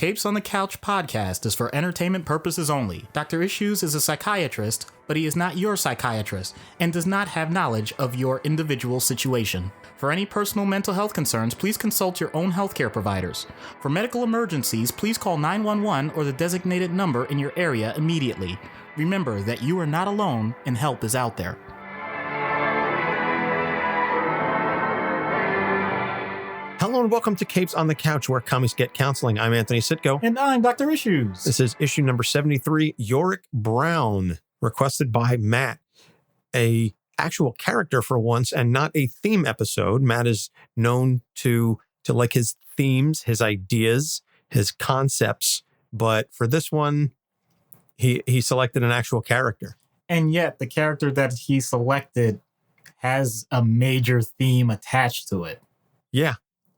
Capes on the Couch podcast is for entertainment purposes only. Dr. Issues is a psychiatrist, but he is not your psychiatrist and does not have knowledge of your individual situation. For any personal mental health concerns, please consult your own healthcare providers. For medical emergencies, please call 911 or the designated number in your area immediately. Remember that you are not alone and help is out there. Hello and welcome to Capes on the Couch, where comics get counseling. I'm Anthony Sitko. And I'm Dr. Issues. This is issue number 73, Yorick Brown, requested by Matt. A actual character for once and not a theme episode. Matt is known to like his themes, his ideas, his concepts. But for this one, he selected an actual character. And yet the character that he selected has a major theme attached to it. Yeah.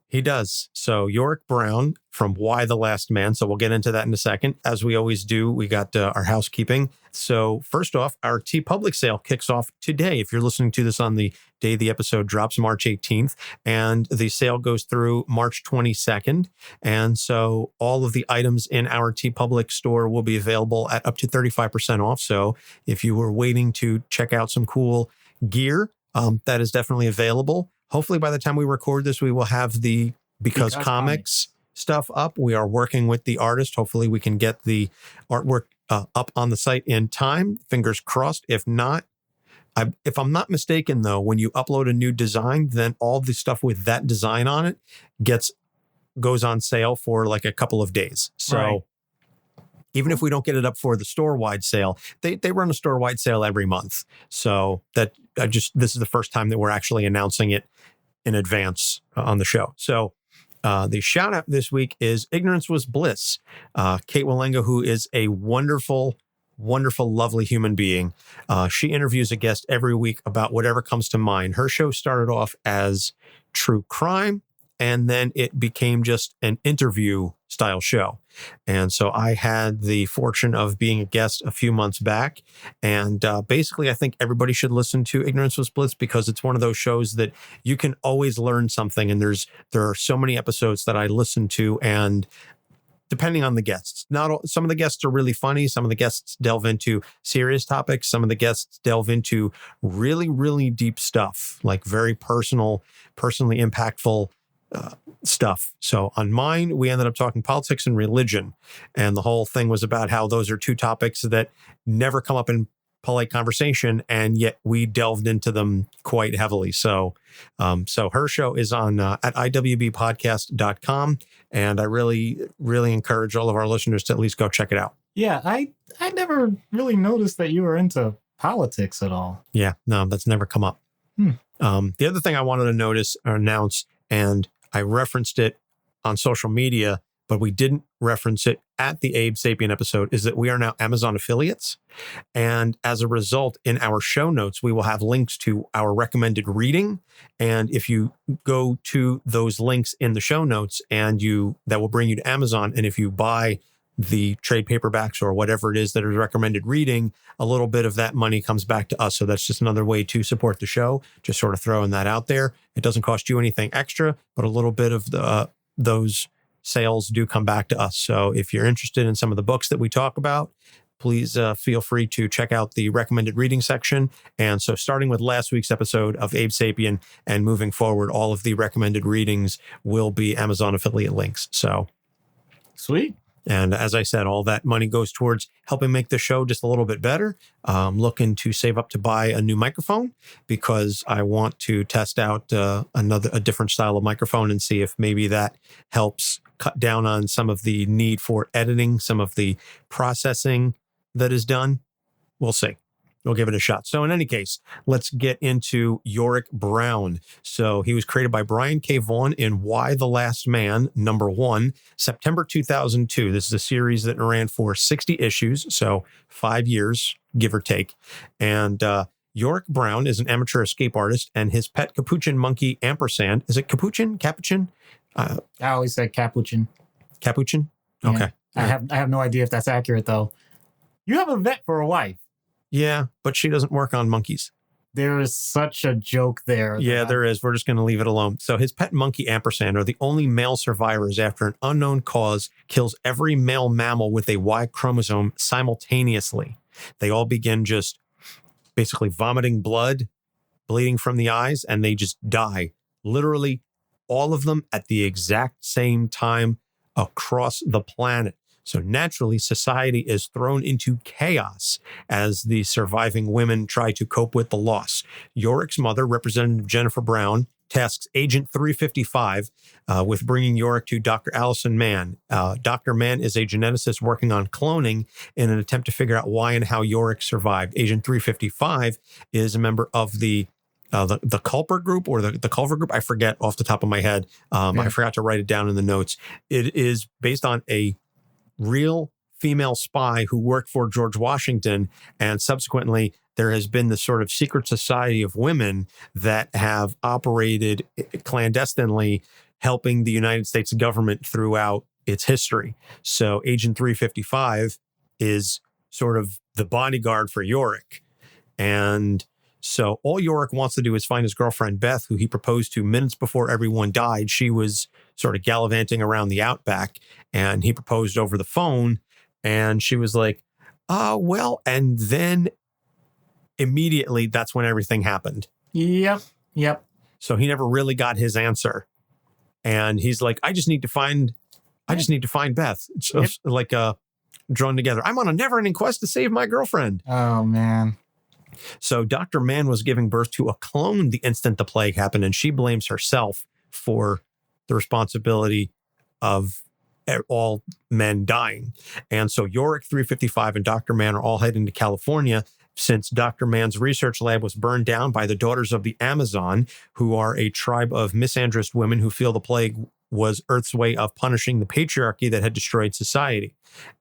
He does. So Yorick Brown from Why the Last Man. So we'll get into that in a second. As we always do, we got our housekeeping. So first off, our TeePublic sale kicks off today. If you're listening to this on the day the episode drops, March 18th, and the sale goes through March 22nd. And so all of the items in our TeePublic store will be available at up to 35% off. So if you were waiting to check out some cool gear, that is definitely available. Hopefully by the time we record this, we will have the Because Comics stuff up. We are working with the artist. Hopefully we can get the artwork up on the site in time. Fingers crossed. If not, if I'm not mistaken, though, when you upload a new design, then all the stuff with that design on it goes on sale for like a couple of days. So right. Even if we don't get it up for the store-wide sale, they run a store-wide sale every month. So this is the first time that we're actually announcing it in advance on the show. So the shout out this week is Ignorance Was Bliss. Kate Walenga, who is a wonderful, wonderful, lovely human being. She interviews a guest every week about whatever comes to mind. Her show started off as true crime, and then it became just an interview style show. And so I had the fortune of being a guest a few months back. And basically, I think everybody should listen to Ignorance Was Bliss because it's one of those shows that you can always learn something. And there are so many episodes that I listen to, and depending on the guests, some of the guests are really funny. Some of the guests delve into serious topics. Some of the guests delve into really, really deep stuff, like very personally impactful stuff. So on mine, we ended up talking politics and religion. And the whole thing was about how those are two topics that never come up in polite conversation. And yet we delved into them quite heavily. So her show is on at iwbpodcast.com. And I really, really encourage all of our listeners to at least go check it out. Yeah, I never really noticed that you were into politics at all. Yeah, no, that's never come up. The other thing I wanted to announce, and I referenced it on social media, but we didn't reference it at the Abe Sapien episode, is that we are now Amazon affiliates. And as a result, in our show notes, we will have links to our recommended reading. And if you go to those links in the show notes, that will bring you to Amazon. And if you buy the trade paperbacks or whatever it is that is recommended reading, a little bit of that money comes back to us. So that's just another way to support the show. Just sort of throwing that out there. It doesn't cost you anything extra, but a little bit of those sales do come back to us. So if you're interested in some of the books that we talk about, please feel free to check out the recommended reading section. And so starting with last week's episode of Abe Sapien and moving forward, all of the recommended readings will be Amazon affiliate links. So sweet. And as I said, all that money goes towards helping make the show just a little bit better. I'm looking to save up to buy a new microphone because I want to test out a different style of microphone and see if maybe that helps cut down on some of the need for editing, some of the processing that is done. We'll see. We'll give it a shot. So in any case, let's get into Yorick Brown. So he was created by Brian K. Vaughan in Why the Last Man, #1, September 2002. This is a series that ran for 60 issues, so 5 years, give or take. And Yorick Brown is an amateur escape artist, and his pet capuchin monkey, Ampersand. Is it capuchin? Capuchin? I always said capuchin. Capuchin? Okay. Yeah. I have no idea if that's accurate, though. You have a vet for a wife. Yeah, but she doesn't work on monkeys. There is such a joke there. Yeah, there is. We're just going to leave it alone. So his pet monkey, Ampersand, are the only male survivors after an unknown cause kills every male mammal with a Y chromosome simultaneously. They all begin just basically vomiting blood, bleeding from the eyes, and they just die. Literally all of them at the exact same time across the planet. So naturally, society is thrown into chaos as the surviving women try to cope with the loss. Yorick's mother, Representative Jennifer Brown, tasks Agent 355 with bringing Yorick to Dr. Allison Mann. Dr. Mann is a geneticist working on cloning in an attempt to figure out why and how Yorick survived. Agent 355 is a member of the Culper group or the Culver group. I forget off the top of my head. I forgot to write it down in the notes. It is based on a real female spy who worked for George Washington. And subsequently, there has been this sort of secret society of women that have operated clandestinely, helping the United States government throughout its history. So Agent 355 is sort of the bodyguard for Yorick. And so all Yorick wants to do is find his girlfriend, Beth, who he proposed to minutes before everyone died. She was sort of gallivanting around the outback, and he proposed over the phone. And she was like, well, and then immediately that's when everything happened. Yep. So he never really got his answer. And he's like, I just need to find Beth. It's like drawn together. I'm on a never-ending quest to save my girlfriend. Oh, man. So Dr. Mann was giving birth to a clone the instant the plague happened, and she blames herself for the responsibility of all men dying. And so Yorick 355 and Dr. Mann are all heading to California since Dr. Mann's research lab was burned down by the Daughters of the Amazon, who are a tribe of misandrist women who feel the plague was Earth's way of punishing the patriarchy that had destroyed society.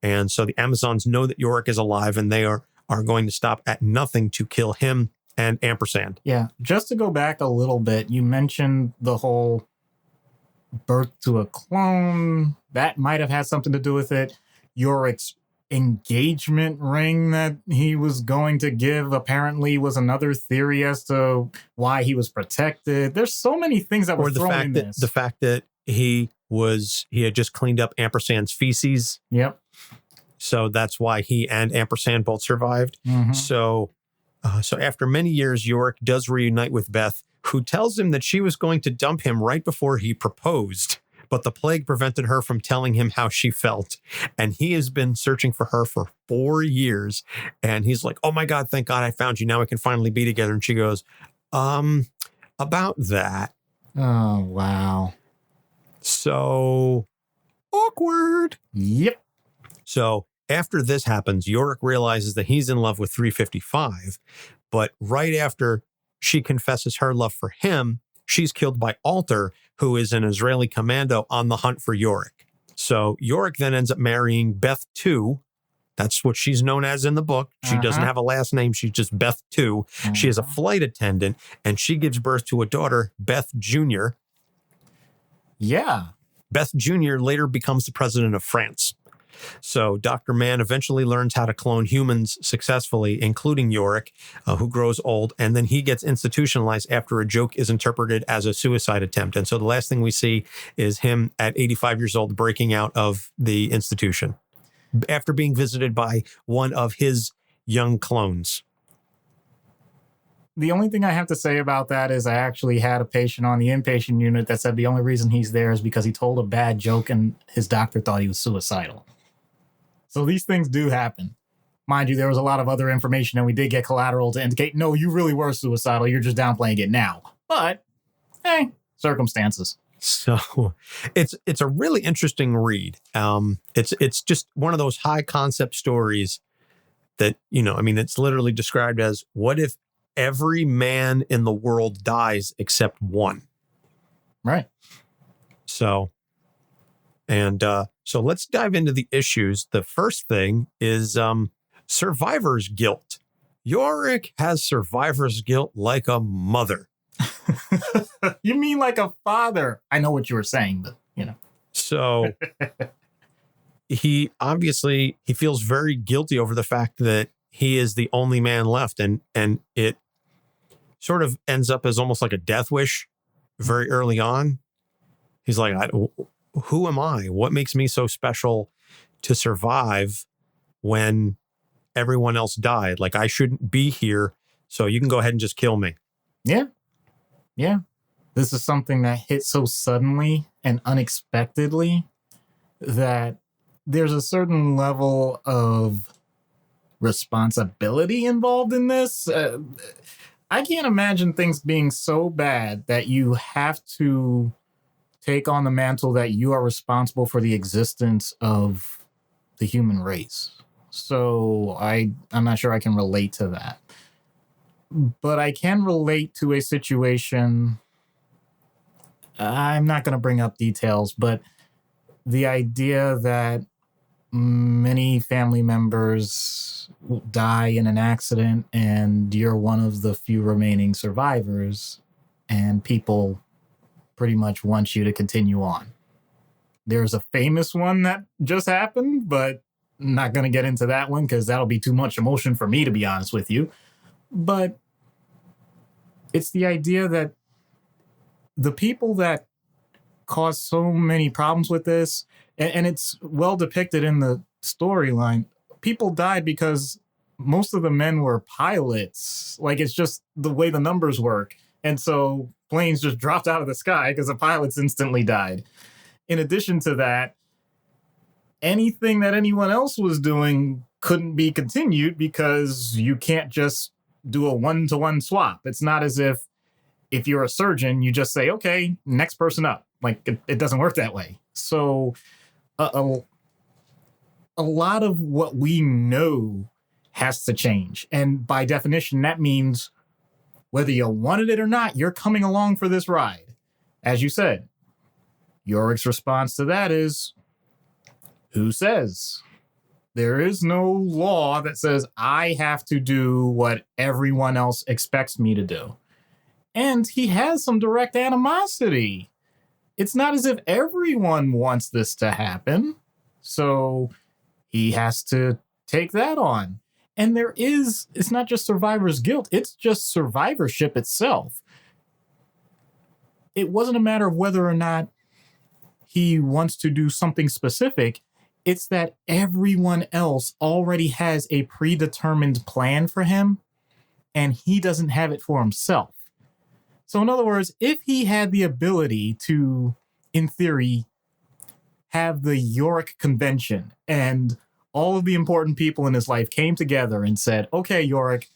And so the Amazons know that Yorick is alive, and they are going to stop at nothing to kill him and Ampersand. Yeah. Just to go back a little bit, you mentioned the whole birth to a clone. That might have had something to do with it. Yorick's engagement ring that he was going to give apparently was another theory as to why he was protected. There's so many things that were thrown in this. The fact that he had just cleaned up Ampersand's feces. Yep. So that's why he and Ampersand both survived. Mm-hmm. So after many years, Yorick does reunite with Beth, who tells him that she was going to dump him right before he proposed. But the plague prevented her from telling him how she felt. And he has been searching for her for 4 years. And he's like, oh my God, thank God I found you. Now we can finally be together. And she goes, about that. Oh, wow. So awkward. Yep. So after this happens, Yorick realizes that he's in love with 355. But right after she confesses her love for him, she's killed by Alter, who is an Israeli commando on the hunt for Yorick. So Yorick then ends up marrying Beth 2. That's what she's known as in the book. She doesn't have a last name. She's just Beth 2. She is a flight attendant, and she gives birth to a daughter, Beth Jr. Yeah. Beth Jr. later becomes the president of France. So Dr. Mann eventually learns how to clone humans successfully, including Yorick, who grows old, and then he gets institutionalized after a joke is interpreted as a suicide attempt. And so the last thing we see is him at 85 years old breaking out of the institution after being visited by one of his young clones. The only thing I have to say about that is I actually had a patient on the inpatient unit that said the only reason he's there is because he told a bad joke and his doctor thought he was suicidal. So these things do happen. Mind you, there was a lot of other information and we did get collateral to indicate, no, you really were suicidal. You're just downplaying it now. But, circumstances. So it's a really interesting read. It's just one of those high concept stories that, it's literally described as, what if every man in the world dies except one? Right. So let's dive into the issues. The first thing is survivor's guilt. Yorick has survivor's guilt like a mother. You mean like a father? I know what you were saying, but So he feels very guilty over the fact that he is the only man left, and it sort of ends up as almost like a death wish very early on. He's like, who am I? What makes me so special to survive when everyone else died? Like, I shouldn't be here, so you can go ahead and just kill me. Yeah. Yeah. This is something that hit so suddenly and unexpectedly that there's a certain level of responsibility involved in this. I can't imagine things being so bad that you have to take on the mantle that you are responsible for the existence of the human race. So I'm not sure I can relate to that. But I can relate to a situation. I'm not going to bring up details, but the idea that many family members die in an accident and you're one of the few remaining survivors, and people pretty much want you to continue on. There's a famous one that just happened, but I'm not going to get into that one because that'll be too much emotion for me, to be honest with you. But it's the idea that the people that cause so many problems with this, and it's well depicted in the storyline, people died because most of the men were pilots. Like, it's just the way the numbers work. And so planes just dropped out of the sky because the pilots instantly died. In addition to that, anything that anyone else was doing couldn't be continued because you can't just do a one-to-one swap. It's not as if you're a surgeon, you just say, okay, next person up. Like, it doesn't work that way. So a lot of what we know has to change. And by definition, that means whether you wanted it or not, you're coming along for this ride. As you said, Yorick's response to that is, who says? There is no law that says I have to do what everyone else expects me to do. And he has some direct animosity. It's not as if everyone wants this to happen. So he has to take that on. And it's not just survivor's guilt, it's just survivorship itself. It wasn't a matter of whether or not he wants to do something specific. It's that everyone else already has a predetermined plan for him, and he doesn't have it for himself. So in other words, if he had the ability to, in theory, have the Yorick Convention and all of the important people in his life came together and said, okay, Yorick,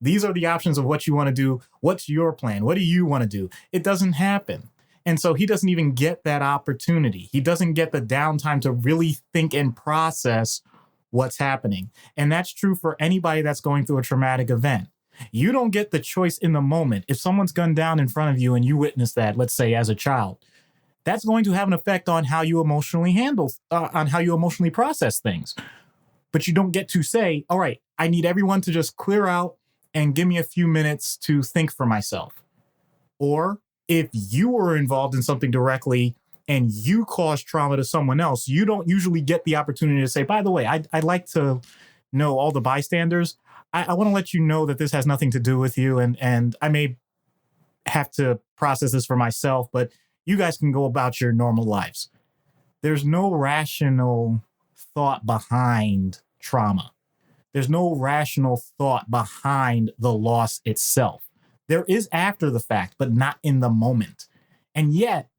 these are the options of what you want to do. What's your plan? What do you want to do? It doesn't happen. And so he doesn't even get that opportunity. He doesn't get the downtime to really think and process what's happening. And that's true for anybody that's going through a traumatic event. You don't get the choice in the moment. If someone's gunned down in front of you and you witness that, let's say as a child, that's going to have an effect on how you emotionally on how you emotionally process things. But you don't get to say, all right, I need everyone to just clear out and give me a few minutes to think for myself. Or if you were involved in something directly and you caused trauma to someone else, you don't usually get the opportunity to say, by the way, I'd like to know all the bystanders. I want to let you know that this has nothing to do with you. And I may have to process this for myself, but you guys can go about your normal lives. There's no rational thought behind trauma. There's no rational thought behind the loss itself. There is after the fact, but not in the moment. And yet,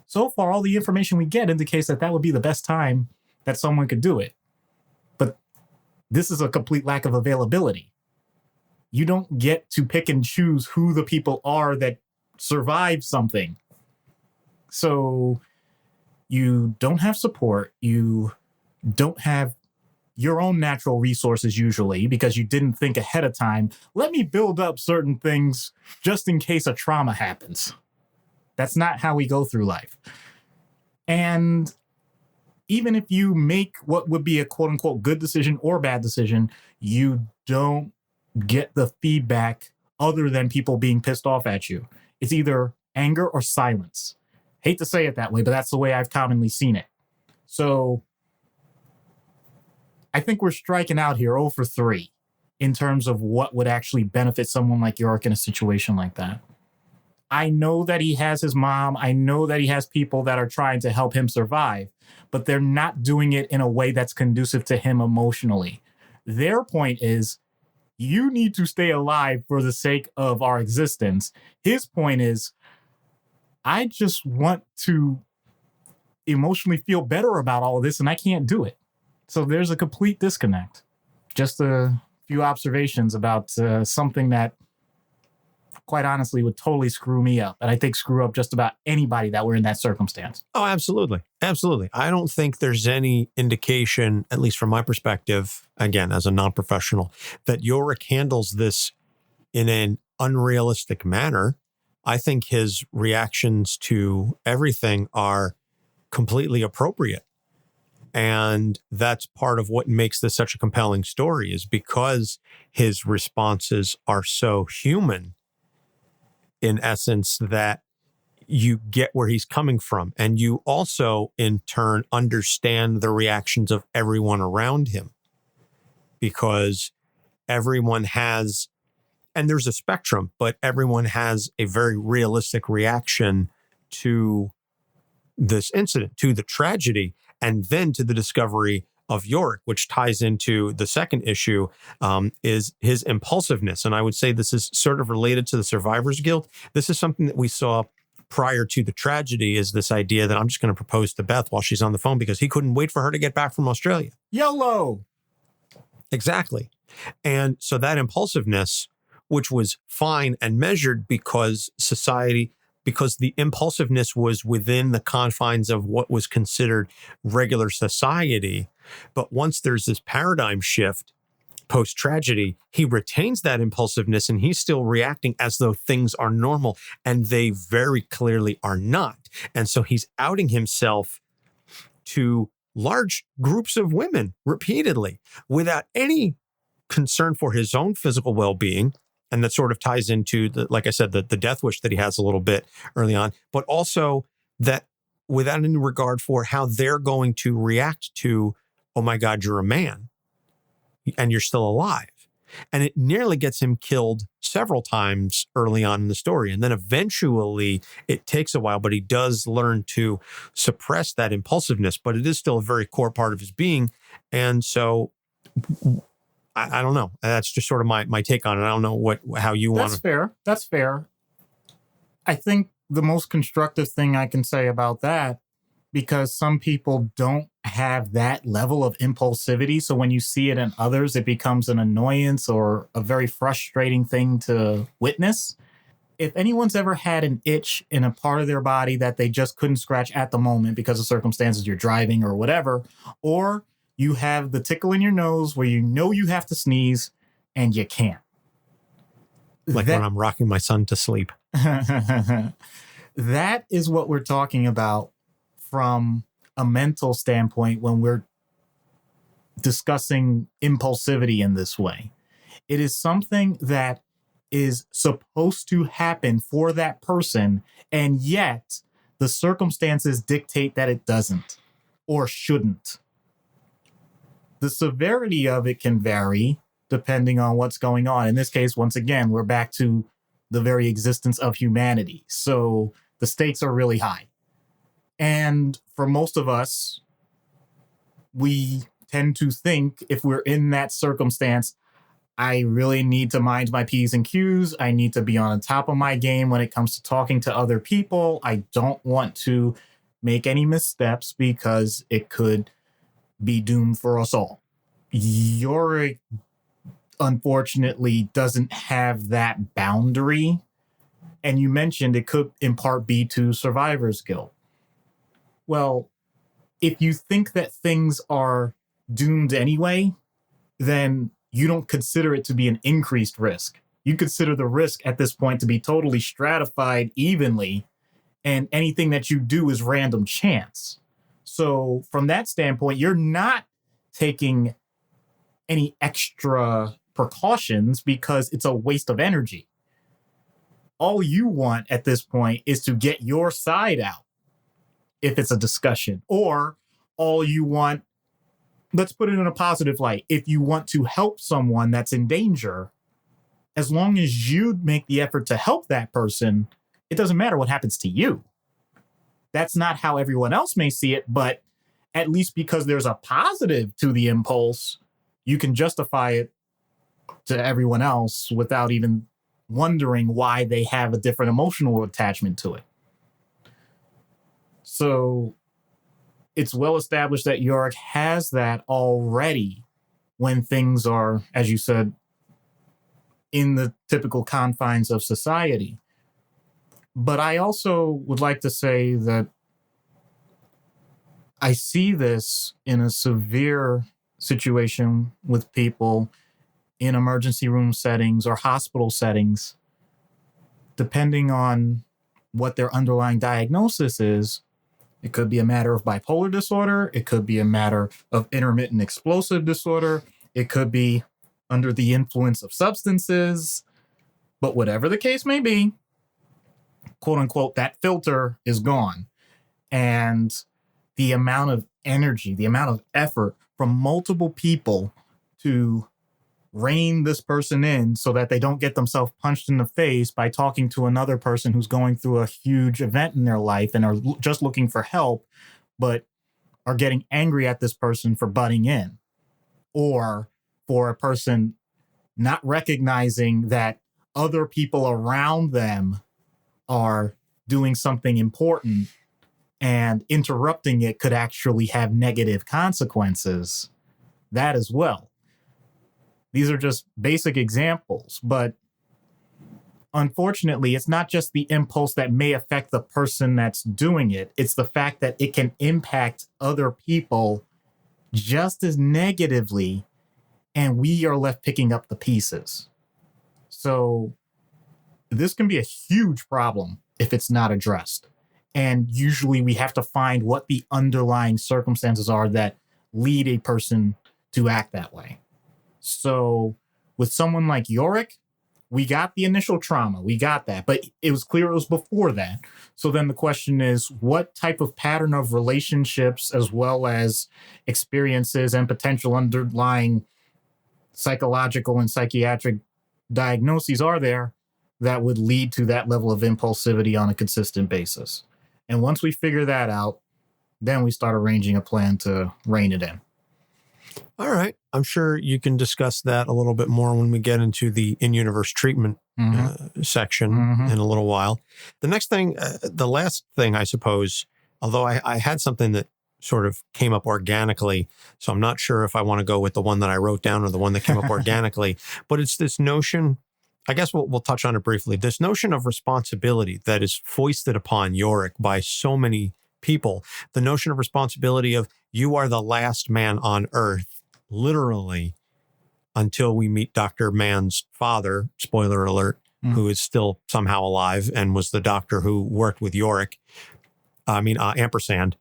so far, all the information we get indicates that would be the best time that someone could do it. But this is a complete lack of availability. You don't get to pick and choose who the people are that survive something. So you don't have support. You don't have your own natural resources usually because you didn't think ahead of time. Let me build up certain things just in case a trauma happens. That's not how we go through life. And even if you make what would be a quote unquote good decision or bad decision, you don't get the feedback other than people being pissed off at you. It's either anger or silence. Hate to say it that way, but that's the way I've commonly seen it. So I think we're striking out here 0 for 3. in terms of what would actually benefit someone like Yorick in a situation like that. I know that he has his mom. I know that he has people that are trying to help him survive, but they're not doing it in a way that's conducive to him emotionally. Their point is, you need to stay alive for the sake of our existence. His point is, I just want to emotionally feel better about all of this, and I can't do it. So there's a complete disconnect. Just a few observations about something that, quite honestly, would totally screw me up. And I think screw up just about anybody that were in that circumstance. Oh, absolutely. Absolutely. I don't think there's any indication, at least from my perspective, again, as a non-professional, that Yorick handles this in an unrealistic manner. I think his reactions to everything are completely appropriate. And that's part of what makes this such a compelling story, is because his responses are so human, in essence, that you get where he's coming from. And you also, in turn, understand the reactions of everyone around him, because everyone has, and there's a spectrum, but everyone has a very realistic reaction to this incident, to the tragedy, and then to the discovery of Yorick, which ties into the second issue, is his impulsiveness. And I would say this is sort of related to the survivor's guilt. This is something that we saw prior to the tragedy, is this idea that I'm just going to propose to Beth while she's on the phone, because he couldn't wait for her to get back from Australia. YOLO! Exactly. And so that impulsiveness, which was fine and measured because the impulsiveness was within the confines of what was considered regular society. But once there's this paradigm shift post-tragedy, he retains that impulsiveness and he's still reacting as though things are normal, and they very clearly are not. And so he's outing himself to large groups of women repeatedly without any concern for his own physical well-being. And that sort of ties into, like I said, the death wish that he has a little bit early on, but also that without any regard for how they're going to react to, oh my God, you're a man and you're still alive. And it nearly gets him killed several times early on in the story. And then eventually it takes a while, but he does learn to suppress that impulsiveness, but it is still a very core part of his being. And so I don't know. That's just sort of my take on it. I don't know how you want to. That's fair. That's fair. I think the most constructive thing I can say about that, because some people don't have that level of impulsivity. So when you see it in others, it becomes an annoyance or a very frustrating thing to witness. If anyone's ever had an itch in a part of their body that they just couldn't scratch at the moment because of circumstances, you're driving or whatever, or you have the tickle in your nose where you know you have to sneeze and you can't. Like when I'm rocking my son to sleep. That is what we're talking about from a mental standpoint when we're discussing impulsivity in this way. It is something that is supposed to happen for that person, and yet the circumstances dictate that it doesn't or shouldn't. The severity of it can vary depending on what's going on. In this case, once again, we're back to the very existence of humanity. So the stakes are really high. And for most of us, we tend to think, if we're in that circumstance, I really need to mind my P's and Q's. I need to be on the top of my game when it comes to talking to other people. I don't want to make any missteps because it could be doomed for us all. Yorick, unfortunately, doesn't have that boundary. And you mentioned it could in part be to survivor's guilt. Well, if you think that things are doomed anyway, then you don't consider it to be an increased risk. You consider the risk at this point to be totally stratified evenly, and anything that you do is random chance. So from that standpoint, you're not taking any extra precautions because it's a waste of energy. All you want at this point is to get your side out if it's a discussion, or all you want let's put it in a positive light. If you want to help someone that's in danger, as long as you make the effort to help that person, it doesn't matter what happens to you. That's not how everyone else may see it, but at least because there's a positive to the impulse, you can justify it to everyone else without even wondering why they have a different emotional attachment to it. So it's well established that Yorick has that already when things are, as you said, in the typical confines of society. But I also would like to say that I see this in a severe situation with people in emergency room settings or hospital settings, depending on what their underlying diagnosis is. It could be a matter of bipolar disorder. It could be a matter of intermittent explosive disorder. It could be under the influence of substances. But whatever the case may be, quote unquote, that filter is gone. And the amount of energy, the amount of effort from multiple people to rein this person in so that they don't get themselves punched in the face by talking to another person who's going through a huge event in their life and are just looking for help, but are getting angry at this person for butting in, or for a person not recognizing that other people around them are doing something important and interrupting it could actually have negative consequences. That as well. These are just basic examples, but unfortunately, it's not just the impulse that may affect the person that's doing it. It's the fact that it can impact other people just as negatively, and we are left picking up the pieces. So this can be a huge problem if it's not addressed. And usually we have to find what the underlying circumstances are that lead a person to act that way. So with someone like Yorick, we got the initial trauma. We got that. But it was clear it was before that. So then the question is, what type of pattern of relationships as well as experiences and potential underlying psychological and psychiatric diagnoses are there that would lead to that level of impulsivity on a consistent basis? And once we figure that out, then we start arranging a plan to rein it in. All right. I'm sure you can discuss that a little bit more when we get into the in-universe treatment section in a little while. The next thing, the last thing, I suppose, although I had something that sort of came up organically, so I'm not sure if I want to go with the one that I wrote down or the one that came up organically, but it's this notion, I guess we'll touch on it briefly, this notion of responsibility that is foisted upon Yorick by so many people. The notion of responsibility of you are the last man on earth, literally, until we meet Dr. Mann's father, spoiler alert, who is still somehow alive and was the doctor who worked with Yorick. Ampersand.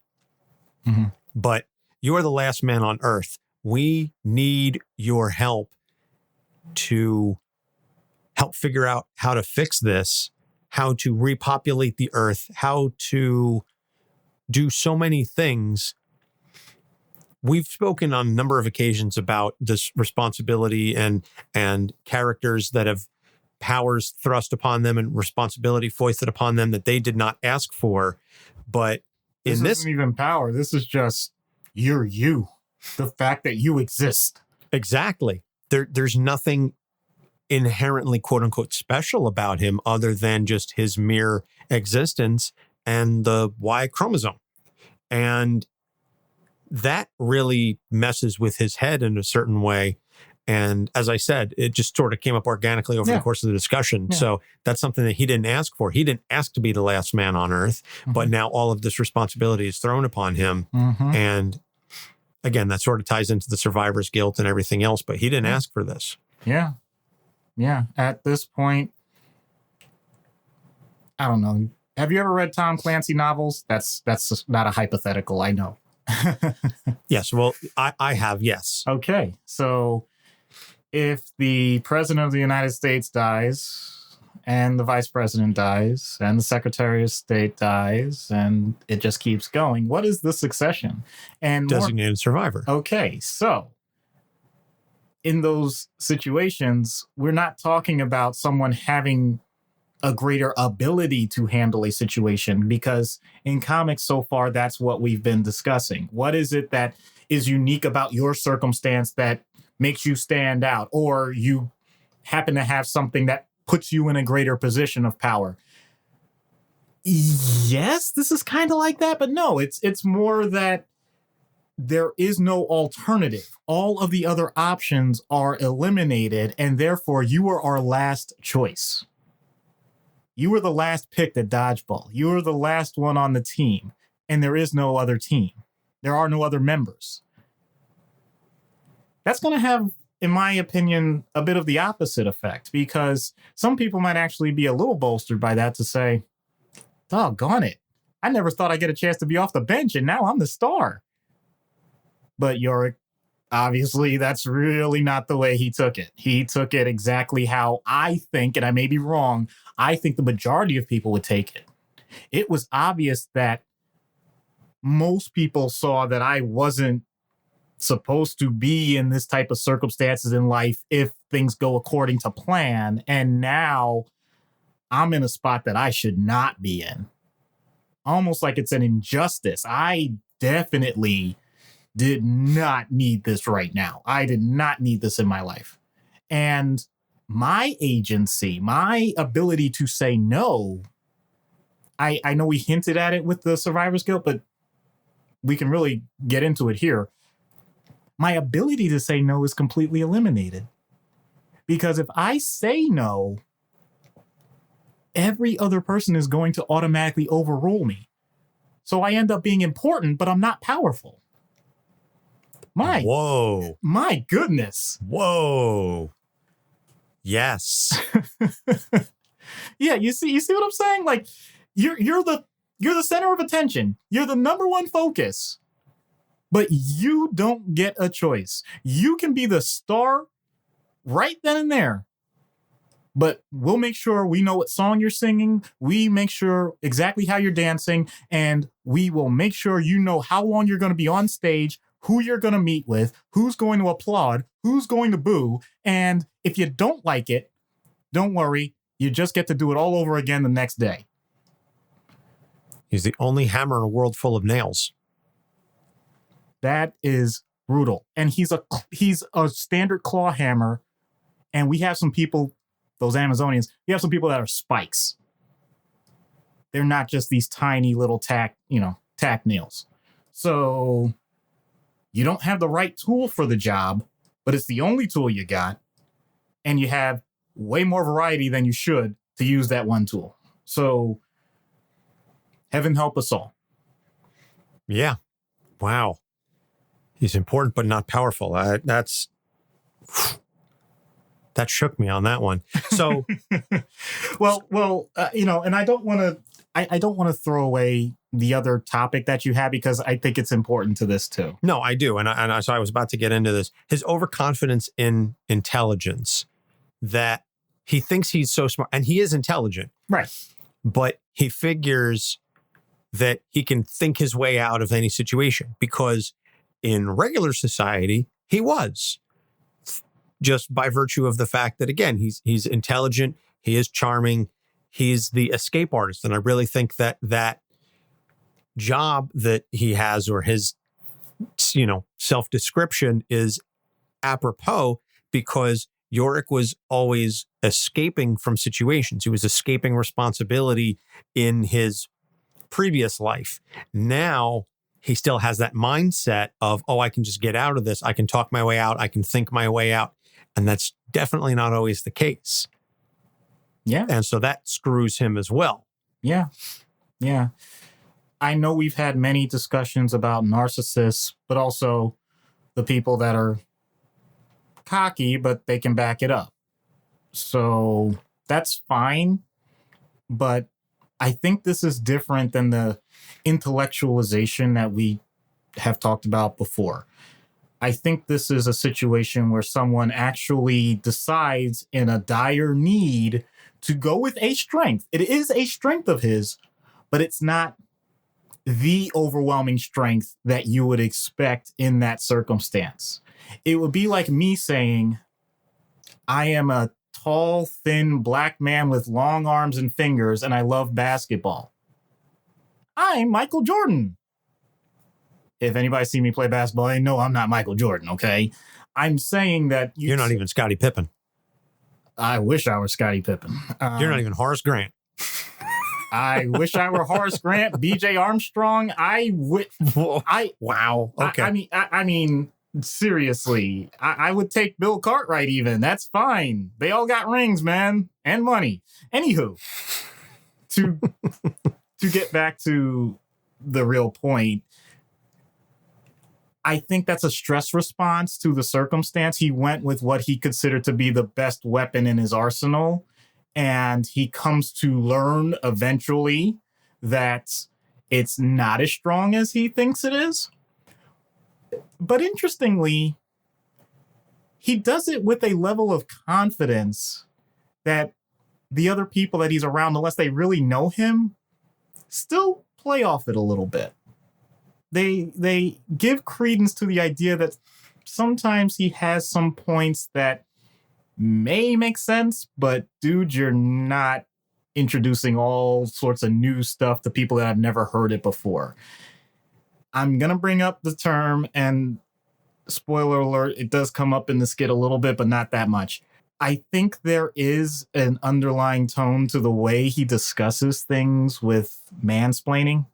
But you are the last man on earth. We need your help to help figure out how to fix this, how to repopulate the earth, how to do so many things. We've spoken on a number of occasions about this responsibility and characters that have powers thrust upon them and responsibility foisted upon them that they did not ask for. But this isn't even power. This is just you're you. The fact that you exist. Exactly. There's nothing inherently, quote unquote, special about him other than just his mere existence and the Y chromosome. And that really messes with his head in a certain way. And as I said, it just sort of came up organically over the course of the discussion. Yeah. So that's something that he didn't ask for. He didn't ask to be the last man on earth, but now all of this responsibility is thrown upon him. And again, that sort of ties into the survivor's guilt and everything else, but he didn't ask for this. Yeah. At this point, I don't know. Have you ever read Tom Clancy novels? That's not a hypothetical, I know. Yes, well, I have, yes. Okay, so if the president of the United States dies and the vice president dies, and the secretary of state dies, and it just keeps going. What is the succession? And designated survivor. Okay, so in those situations, we're not talking about someone having a greater ability to handle a situation, because in comics so far, that's what we've been discussing. What is it that is unique about your circumstance that makes you stand out, or you happen to have something that puts you in a greater position of power? Yes, this is kind of like that, but no, it's more that there is no alternative. All of the other options are eliminated, and therefore you are our last choice. You were the last picked at dodgeball. You were the last one on the team, and there is no other team. There are no other members. That's going to have, in my opinion, a bit of the opposite effect, because some people might actually be a little bolstered by that to say, doggone it, I never thought I'd get a chance to be off the bench, and now I'm the star. But Yorick, obviously, that's really not the way he took it. He took it exactly how I think, and I may be wrong, I think the majority of people would take it. It was obvious that most people saw that I wasn't supposed to be in this type of circumstances in life if things go according to plan. And now I'm in a spot that I should not be in. Almost like it's an injustice. I definitely did not need this right now. I did not need this in my life. And my agency, my ability to say no, I know we hinted at it with the survivor's guilt, but we can really get into it here. My ability to say no is completely eliminated. Because if I say no, every other person is going to automatically overrule me. So I end up being important, but I'm not powerful. Whoa. My goodness. Whoa. Yes. Yeah, you see what I'm saying? Like you're the center of attention. You're the number one focus. But you don't get a choice. You can be the star right then and there. But we'll make sure we know what song you're singing. We make sure exactly how you're dancing. And we will make sure you know how long you're going to be on stage, who you're going to meet with, who's going to applaud, who's going to boo. And if you don't like it, don't worry. You just get to do it all over again the next day. He's the only hammer in a world full of nails. That is brutal. And he's a standard claw hammer. And we have some people, those Amazonians, we have some people that are spikes. They're not just these tiny little tack nails. So you don't have the right tool for the job, but it's the only tool you got. And you have way more variety than you should to use that one tool. So heaven help us all. Yeah. Wow. He's important, but not powerful. That shook me on that one. So, and I don't want to throw away the other topic that you had, because I think it's important to this too. No, I do. So I was about to get into this. His overconfidence in intelligence, that he thinks he's so smart, and he is intelligent. Right. But he figures that he can think his way out of any situation, because in regular society, he was, just by virtue of the fact that, again, he's intelligent, he is charming, he's the escape artist. And I really think that job that he has, or his, self-description, is apropos, because Yorick was always escaping from situations. He was escaping responsibility in his previous life. Now he still has that mindset of, I can just get out of this. I can talk my way out. I can think my way out. And that's definitely not always the case. Yeah. And so that screws him as well. Yeah. Yeah. I know we've had many discussions about narcissists, but also the people that are cocky, but they can back it up. So that's fine. But I think this is different than the intellectualization that we have talked about before. I think this is a situation where someone actually decides, in a dire need, to go with a strength. It is a strength of his, but it's not the overwhelming strength that you would expect in that circumstance. It would be like me saying, I am a tall, thin black man with long arms and fingers, and I love basketball. I'm Michael Jordan. If anybody see me play basketball, they know I'm not Michael Jordan, okay? I'm saying that... You're not even Scottie Pippen. I wish I were Scottie Pippen. You're not even Horace Grant. I wish I were Horace Grant, B.J. Armstrong. Wow. Okay. I mean, seriously, I would take Bill Cartwright even. That's fine. They all got rings, man, and money. Anywho, to get back to the real point, I think that's a stress response to the circumstance. He went with what he considered to be the best weapon in his arsenal. And he comes to learn eventually that it's not as strong as he thinks it is. But interestingly, he does it with a level of confidence that the other people that he's around, unless they really know him, still play off it a little bit. They give credence to the idea that sometimes he has some points that may make sense, but dude, you're not introducing all sorts of new stuff to people that have never heard it before. I'm going to bring up the term, and spoiler alert, it does come up in the skit a little bit, but not that much. I think there is an underlying tone to the way he discusses things with mansplaining,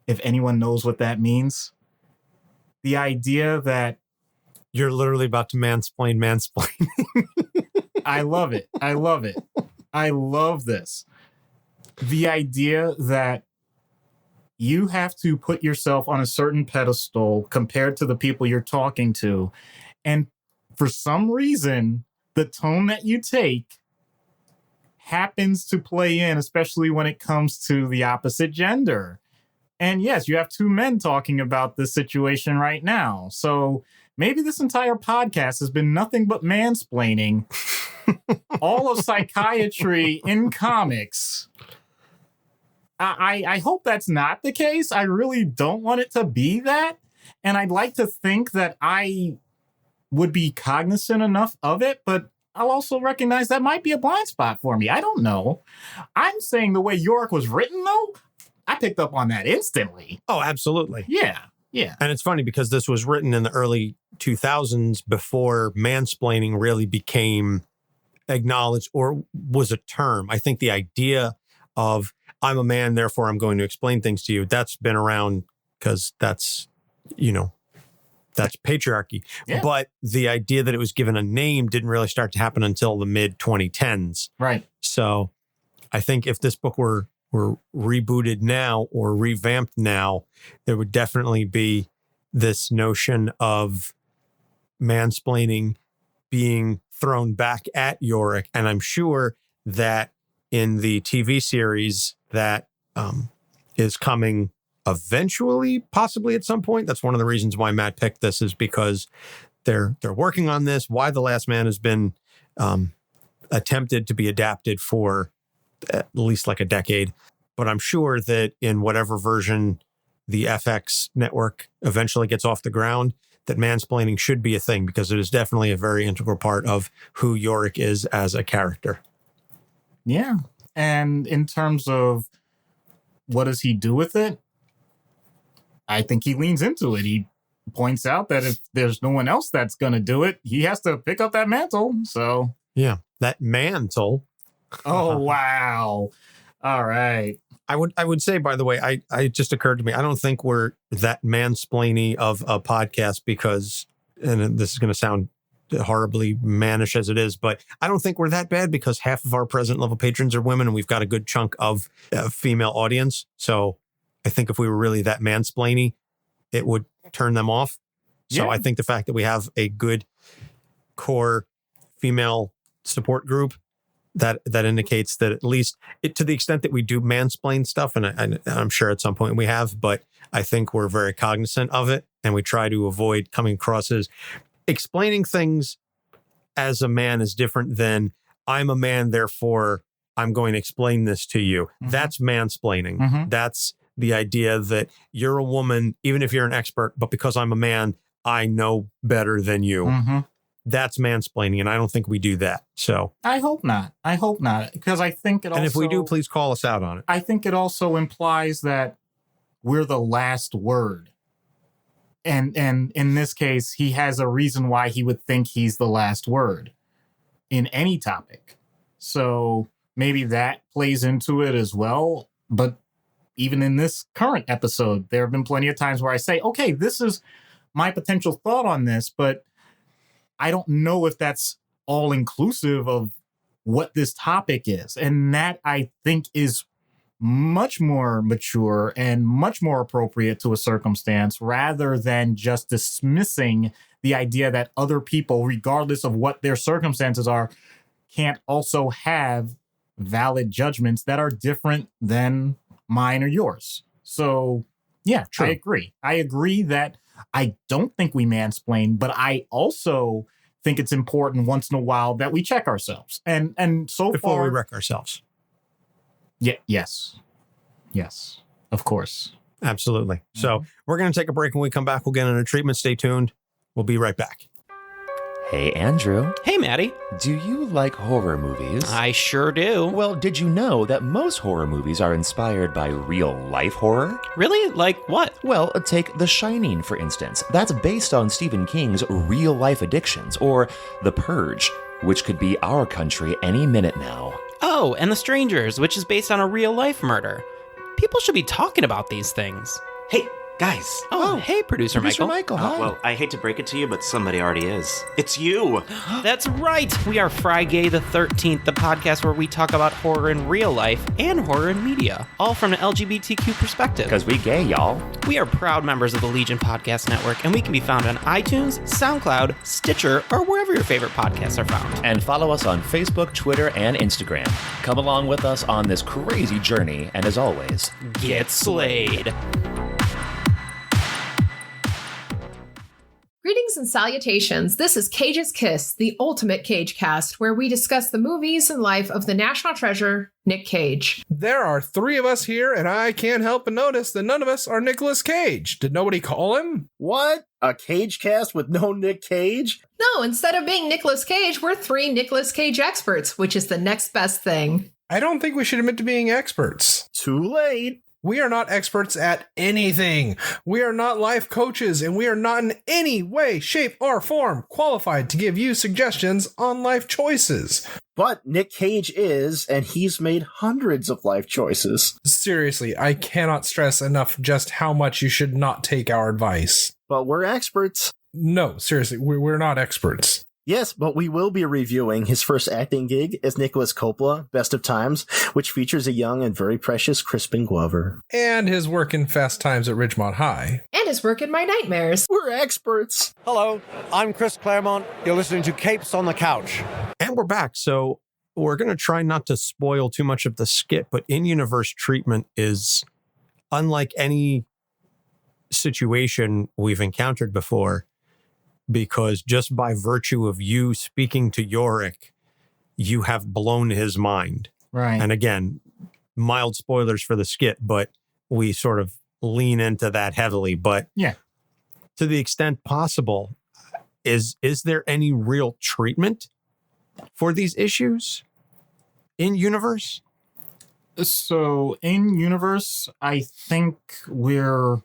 if anyone knows what that means. The idea that you're literally about to mansplain. I love it. I love it. I love this. The idea that you have to put yourself on a certain pedestal compared to the people you're talking to. And for some reason, the tone that you take happens to play in, especially when it comes to the opposite gender. And yes, you have two men talking about this situation right now. So maybe this entire podcast has been nothing but mansplaining all of psychiatry in comics. I hope that's not the case. I really don't want it to be that. And I'd like to think that I would be cognizant enough of it, but I'll also recognize that might be a blind spot for me. I don't know. I'm saying the way Yorick was written, though, I picked up on that instantly. Oh, absolutely. Yeah. Yeah. And it's funny because this was written in the early 2000s before mansplaining really became acknowledged or was a term. I think the idea of I'm a man, therefore I'm going to explain things to you, that's been around because that's patriarchy. Yeah. But the idea that it was given a name didn't really start to happen until the mid 2010s. Right. So I think if this book were rebooted now or revamped now, there would definitely be this notion of mansplaining being thrown back at Yorick. And I'm sure that in the TV series that is coming eventually, possibly at some point, that's one of the reasons why Matt picked this, is because they're working on this. Why the Last Man has been attempted to be adapted for at least like a decade. But I'm sure that in whatever version the FX network eventually gets off the ground, that mansplaining should be a thing, because it is definitely a very integral part of who Yorick is as a character. Yeah. And in terms of what does he do with it, I think he leans into it. He points out that if there's no one else that's going to do it, he has to pick up that mantle. So, yeah, that mantle. Oh, wow. All right. I would say, by the way, it just occurred to me, I don't think we're that mansplainy of a podcast because, and this is going to sound horribly mannish as it is, but I don't think we're that bad because half of our present level patrons are women and we've got a good chunk of female audience. So I think if we were really that mansplainy, it would turn them off. So yeah. I think the fact that we have a good core female support group, that indicates that at least to the extent that we do mansplain stuff, and I'm sure at some point we have, but I think we're very cognizant of it, and we try to avoid coming across as explaining things as a man is different than I'm a man, therefore I'm going to explain this to you. Mm-hmm. That's mansplaining. Mm-hmm. That's the idea that you're a woman, even if you're an expert, but because I'm a man, I know better than you. Mm-hmm. That's mansplaining, and I don't think we do that. So I hope not. Because I think it also... And if we do, please call us out on it. I think it also implies that we're the last word. And in this case, he has a reason why he would think he's the last word in any topic. So maybe that plays into it as well. But even in this current episode, there have been plenty of times where I say, okay, this is my potential thought on this, but I don't know if that's all inclusive of what this topic is. And that, I think, is much more mature and much more appropriate to a circumstance, rather than just dismissing the idea that other people, regardless of what their circumstances are, can't also have valid judgments that are different than mine or yours. So, yeah, true. I agree that I don't think we mansplain, but I also think it's important once in a while that we check ourselves. And so before far, we wreck ourselves. Yeah. Yes. Of course. Absolutely. Mm-hmm. So we're going to take a break. When we come back, we'll get into treatment. Stay tuned. We'll be right back. Hey, Andrew. Hey, Maddie. Do you like horror movies? I sure do. Well, did you know that most horror movies are inspired by real-life horror? Really? Like what? Well, take The Shining, for instance. That's based on Stephen King's real-life addictions, or The Purge, which could be our country any minute now. Oh, and The Strangers, which is based on a real-life murder. People should be talking about these things. Hey, guys. Oh, hey, Producer Michael. Hi. Well, I hate to break it to you, but somebody already is. It's you. That's right. We are Friday the 13th, the podcast where we talk about horror in real life and horror in media, all from an LGBTQ perspective. Because we gay, y'all. We are proud members of the Legion Podcast Network, and we can be found on iTunes, SoundCloud, Stitcher, or wherever your favorite podcasts are found. And follow us on Facebook, Twitter, and Instagram. Come along with us on this crazy journey, and as always, Get slayed. Greetings and salutations. This is Cage's Kiss, the ultimate Cage cast, where we discuss the movies and life of the national treasure, Nick Cage. There are three of us here, and I can't help but notice that none of us are Nicolas Cage. Did nobody call him? What? A Cage cast with no Nick Cage? No, instead of being Nicolas Cage, we're three Nicolas Cage experts, which is the next best thing. I don't think we should admit to being experts. Too late. We are not experts at anything. We are not life coaches, and we are not in any way, shape, or form qualified to give you suggestions on life choices. But Nick Cage is, and he's made hundreds of life choices. Seriously, I cannot stress enough just how much you should not take our advice. But we're experts. No, seriously, we're not experts. Yes, but we will be reviewing his first acting gig as Nicholas Coppola, Best of Times, which features a young and very precious Crispin Glover. And his work in Fast Times at Ridgemont High. And his work in My Nightmares. We're experts. Hello, I'm Chris Claremont. You're listening to Capes on the Couch. And we're back. So we're going to try not to spoil too much of the skit, but in-universe treatment is unlike any situation we've encountered before, because just by virtue of you speaking to Yorick, you have blown his mind. Right. And again, mild spoilers for the skit, but we sort of lean into that heavily. But yeah, to the extent possible, is there any real treatment for these issues in universe? So in universe, I think we're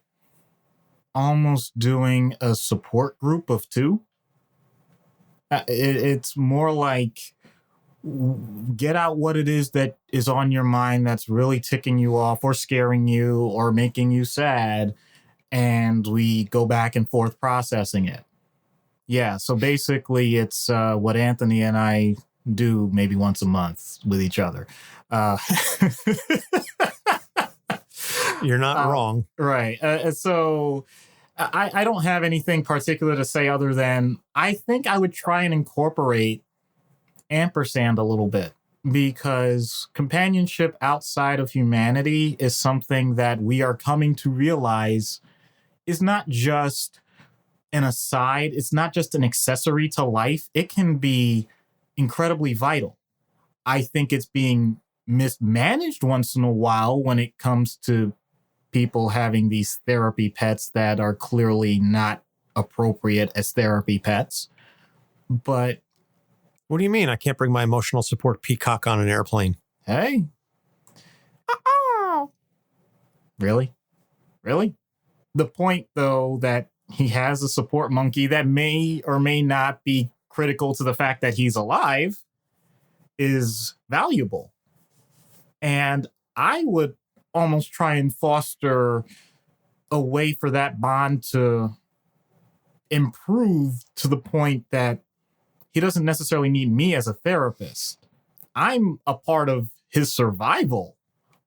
almost doing a support group of two. It's more like get out what it is that is on your mind that's really ticking you off or scaring you or making you sad, and we go back and forth processing it. Yeah, so basically it's what Anthony and I do maybe once a month with each other. You're not wrong. Right. So I don't have anything particular to say other than I think I would try and incorporate Ampersand a little bit, because companionship outside of humanity is something that we are coming to realize is not just an aside. It's not just an accessory to life. It can be incredibly vital. I think it's being mismanaged once in a while when it comes to people having these therapy pets that are clearly not appropriate as therapy pets. But What do you mean? I can't bring my emotional support peacock on an airplane. hey. Really? Really? The point, though, that he has a support monkey that may or may not be critical to the fact that he's alive is valuable. And I would almost try and foster a way for that bond to improve to the point that he doesn't necessarily need me as a therapist. I'm a part of his survival,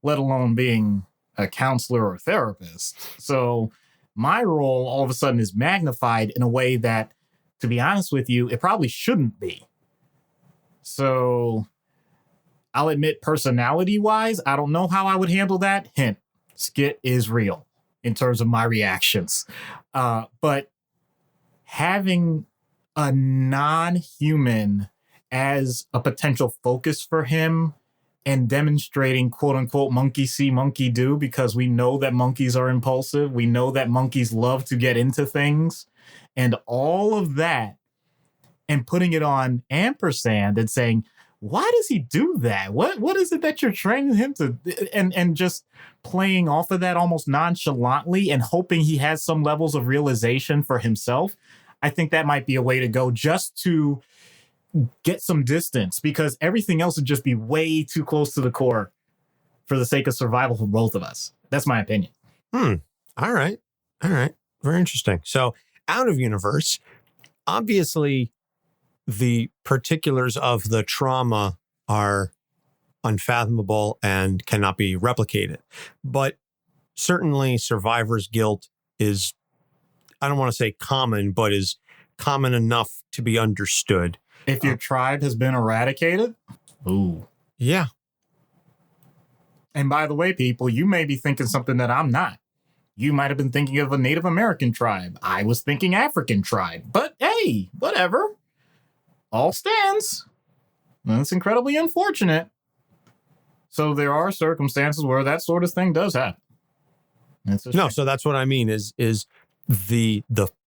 let alone being a counselor or therapist. So my role all of a sudden is magnified in a way that, to be honest with you, it probably shouldn't be. So I'll admit, personality-wise, I don't know how I would handle that. Hint, Skit is real in terms of my reactions. But having a non-human as a potential focus for him and demonstrating quote-unquote monkey see, monkey do, because we know that monkeys are impulsive. We know that monkeys love to get into things. And all of that, and putting it on Ampersand and saying, why does he do that? What is it that you're training him to? And just playing off of that almost nonchalantly and hoping he has some levels of realization for himself. I think that might be a way to go, just to get some distance, because everything else would just be way too close to the core for the sake of survival for both of us. That's my opinion. All right. Very interesting. So out of universe, obviously the particulars of the trauma are unfathomable and cannot be replicated. But certainly survivor's guilt is, I don't want to say common, but is common enough to be understood. If your tribe has been eradicated, ooh. Yeah. And by the way, people, you may be thinking something that I'm not. You might have been thinking of a Native American tribe. I was thinking African tribe. But hey, whatever. All stands. That's incredibly unfortunate. So there are circumstances where that sort of thing does happen. No, so that's what I mean is the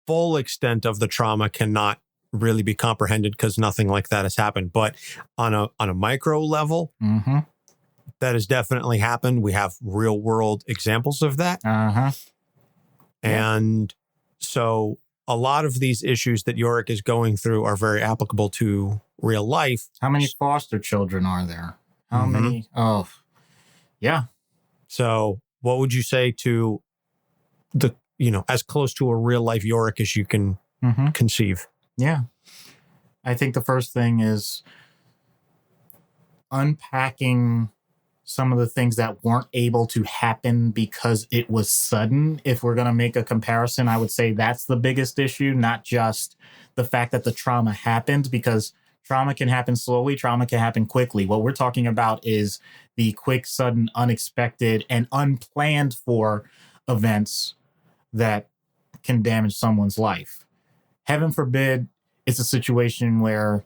full extent of the trauma cannot really be comprehended because nothing like that has happened. But on a micro level, that has definitely happened. We have real world examples of that. And so a lot of these issues that Yorick is going through are very applicable to real life. How many foster children are there? How many? Oh, yeah. So what would you say to the, as close to a real life Yorick as you can conceive? Yeah. I think the first thing is unpacking some of the things that weren't able to happen because it was sudden. If we're going to make a comparison, I would say that's the biggest issue, not just the fact that the trauma happened, because trauma can happen slowly, trauma can happen quickly. What we're talking about is the quick, sudden, unexpected, and unplanned for events that can damage someone's life. Heaven forbid it's a situation where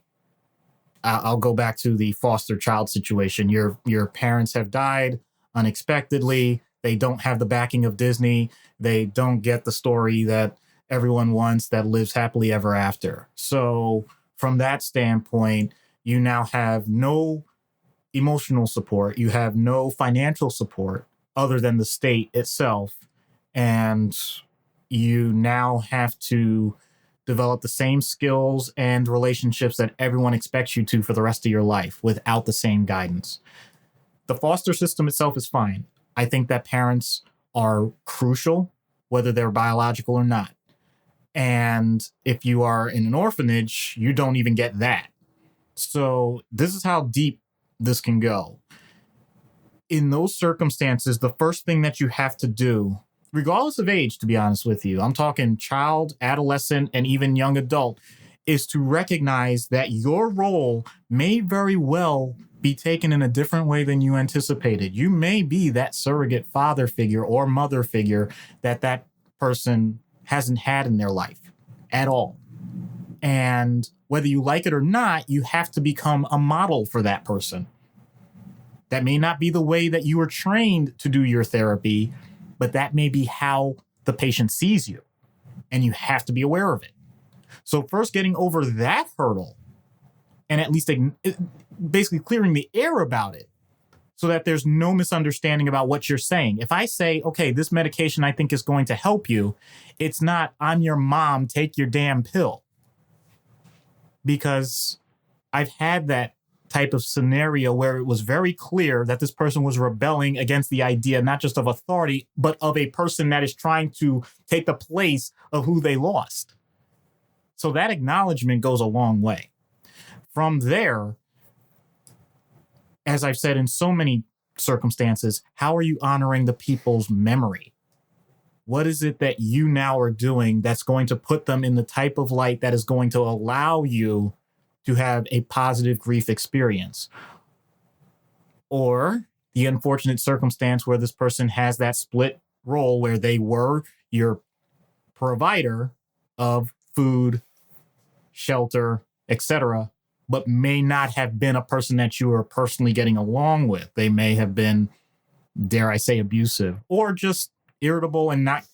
I'll go back to the foster child situation. Your parents have died unexpectedly. They don't have the backing of Disney. They don't get the story that everyone wants that lives happily ever after. So from that standpoint, you now have no emotional support. You have no financial support other than the state itself. And you now have to develop the same skills and relationships that everyone expects you to for the rest of your life without the same guidance. The foster system itself is fine. I think that parents are crucial, whether they're biological or not. And if you are in an orphanage, you don't even get that. So this is how deep this can go. In those circumstances, the first thing that you have to do, regardless of age, to be honest with you, I'm talking child, adolescent, and even young adult, is to recognize that your role may very well be taken in a different way than you anticipated. You may be that surrogate father figure or mother figure that person hasn't had in their life at all. And whether you like it or not, you have to become a model for that person. That may not be the way that you were trained to do your therapy, but that may be how the patient sees you. And you have to be aware of it. So first getting over that hurdle and at least basically clearing the air about it so that there's no misunderstanding about what you're saying. If I say, okay, this medication I think is going to help you, it's not, I'm your mom, take your damn pill. Because I've had that type of scenario where it was very clear that this person was rebelling against the idea, not just of authority, but of a person that is trying to take the place of who they lost. So that acknowledgement goes a long way. From there, as I've said in so many circumstances, how are you honoring the people's memory? What is it that you now are doing that's going to put them in the type of light that is going to allow you to have a positive grief experience? Or the unfortunate circumstance where this person has that split role where they were your provider of food, shelter, etc., but may not have been a person that you were personally getting along with. They may have been, dare I say, abusive or just irritable and not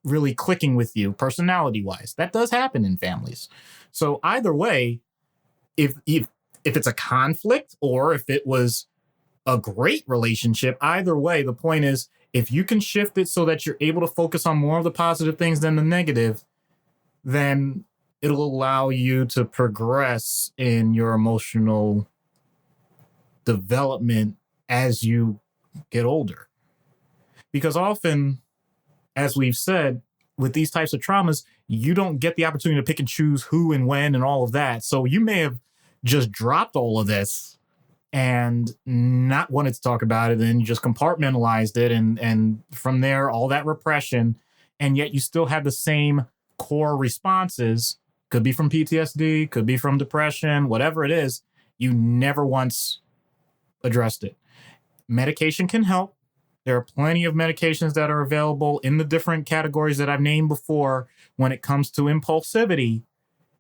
really clicking with you personality-wise. That does happen in families. So either way, if it's a conflict or if it was a great relationship, either way, the point is, if you can shift it so that you're able to focus on more of the positive things than the negative, then it'll allow you to progress in your emotional development as you get older. Because often, as we've said, with these types of traumas, you don't get the opportunity to pick and choose who and when and all of that. So you may have just dropped all of this and not wanted to talk about it, and you just compartmentalized it, and from there, all that repression, and yet you still have the same core responses. Could be from PTSD, could be from depression, whatever it is, you never once addressed it. Medication can help. There are plenty of medications that are available in the different categories that I've named before when it comes to impulsivity,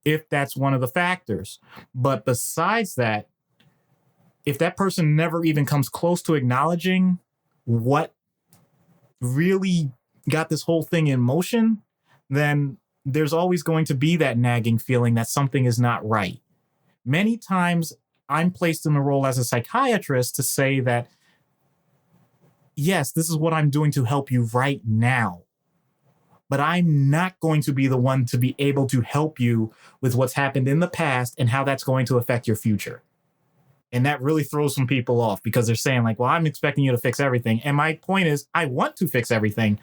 if that's one of the factors. But besides that, if that person never even comes close to acknowledging what really got this whole thing in motion, then there's always going to be that nagging feeling that something is not right. Many times I'm placed in the role as a psychiatrist to say that, yes, this is what I'm doing to help you right now, but I'm not going to be the one to be able to help you with what's happened in the past and how that's going to affect your future. And that really throws some people off because they're saying like, well, I'm expecting you to fix everything. And my point is, I want to fix everything,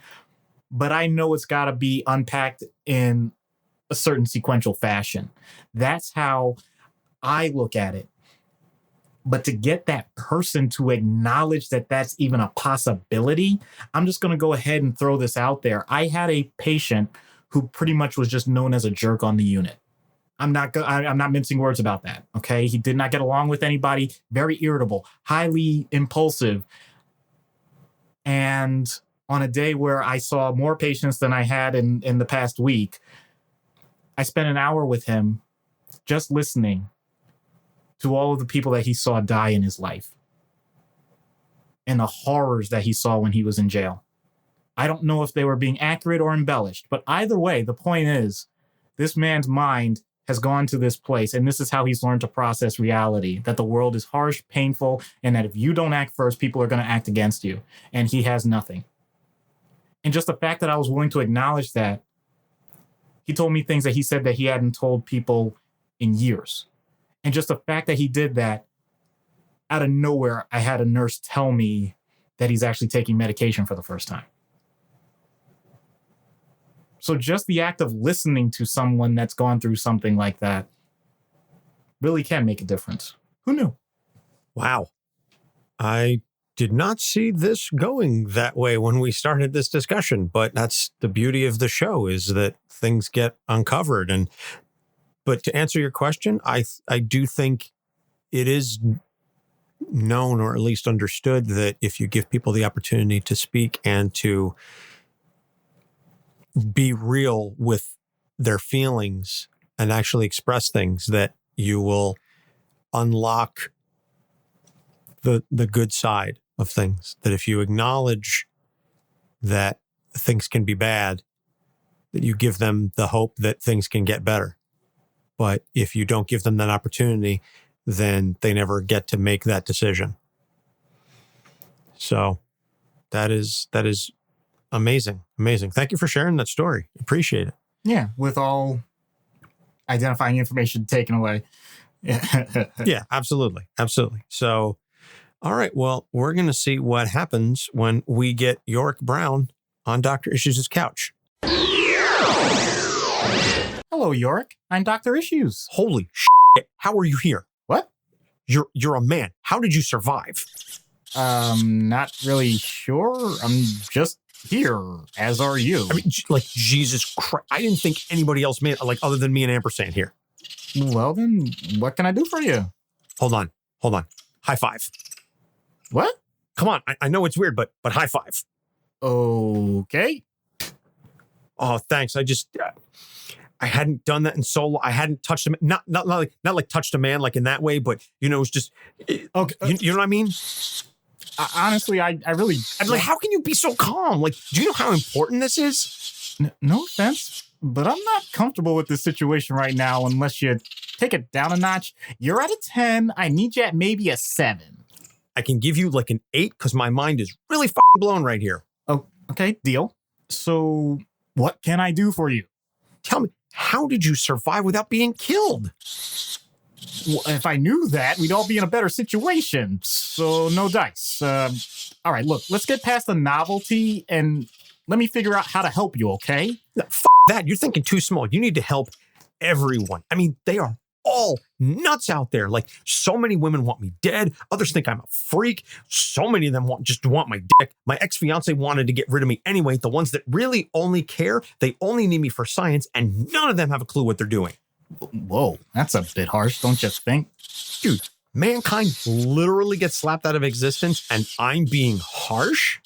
but I know it's got to be unpacked in a certain sequential fashion. That's how I look at it. But to get that person to acknowledge that that's even a possibility, I'm just going to go ahead and throw this out there. I had a patient who pretty much was just known as a jerk on the unit. I'm not mincing words about that. Okay. He did not get along with anybody, very irritable, highly impulsive. And on a day where I saw more patients than I had in the past week, I spent an hour with him just listening to all of the people that he saw die in his life and the horrors that he saw when he was in jail. I don't know if they were being accurate or embellished, but either way, the point is, this man's mind has gone to this place, and this is how he's learned to process reality, that the world is harsh, painful, and that if you don't act first, people are going to act against you, and he has nothing. And just the fact that I was willing to acknowledge that, he told me things that he said that he hadn't told people in years. And just the fact that he did that, out of nowhere, I had a nurse tell me that he's actually taking medication for the first time. So just the act of listening to someone that's gone through something like that really can make a difference. Who knew? Wow. I did not see this going that way when we started this discussion, but that's the beauty of the show, is that things get uncovered. But to answer your question, I do think it is known, or at least understood, that if you give people the opportunity to speak and to be real with their feelings and actually express things, that you will unlock the good side of things. That if you acknowledge that things can be bad, that you give them the hope that things can get better. But if you don't give them that opportunity, then they never get to make that decision. So that is amazing. Amazing. Thank you for sharing that story. Appreciate it. Yeah, with all identifying information taken away. Yeah, absolutely. Absolutely. So, all right. Well, we're going to see what happens when we get Yorick Brown on Dr. Issues' couch. Hello, Yorick. I'm Dr. Issues. Holy shit. How are you here? What? You're a man. How did you survive? Not really sure. I'm just here, as are you. I mean, like, Jesus Christ. I didn't think anybody else made it, like, other than me and Ampersand here. Well, then, what can I do for you? Hold on. High five. What? Come on. I know it's weird, but high five. Okay. Oh, thanks. I hadn't done that in so long. I hadn't touched him. Not like touched a man like in that way, but it's just, Okay. You know what I mean? Honestly, I really... I'm like, how can you be so calm? Like, do you know how important this is? No offense, but I'm not comfortable with this situation right now unless you take it down a notch. You're at a 10. I need you at maybe a 7. I can give you like an 8 because my mind is really fucking blown right here. Oh, okay, deal. So, what can I do for you? Tell me, how did you survive without being killed? Well, if I knew that, we'd all be in a better situation. So, no dice. All right, look, let's get past the novelty and let me figure out how to help you, okay? No, that. You're thinking too small. You need to help everyone. I mean, they are all nuts out there. Like, so many women want me dead. Others think I'm a freak. So many of them just want my dick. My ex-fiance wanted to get rid of me anyway. The ones that really only care, they only need me for science, and none of them have a clue what they're doing. Whoa, that's a bit harsh, don't you think? Dude, mankind literally gets slapped out of existence, and I'm being harsh?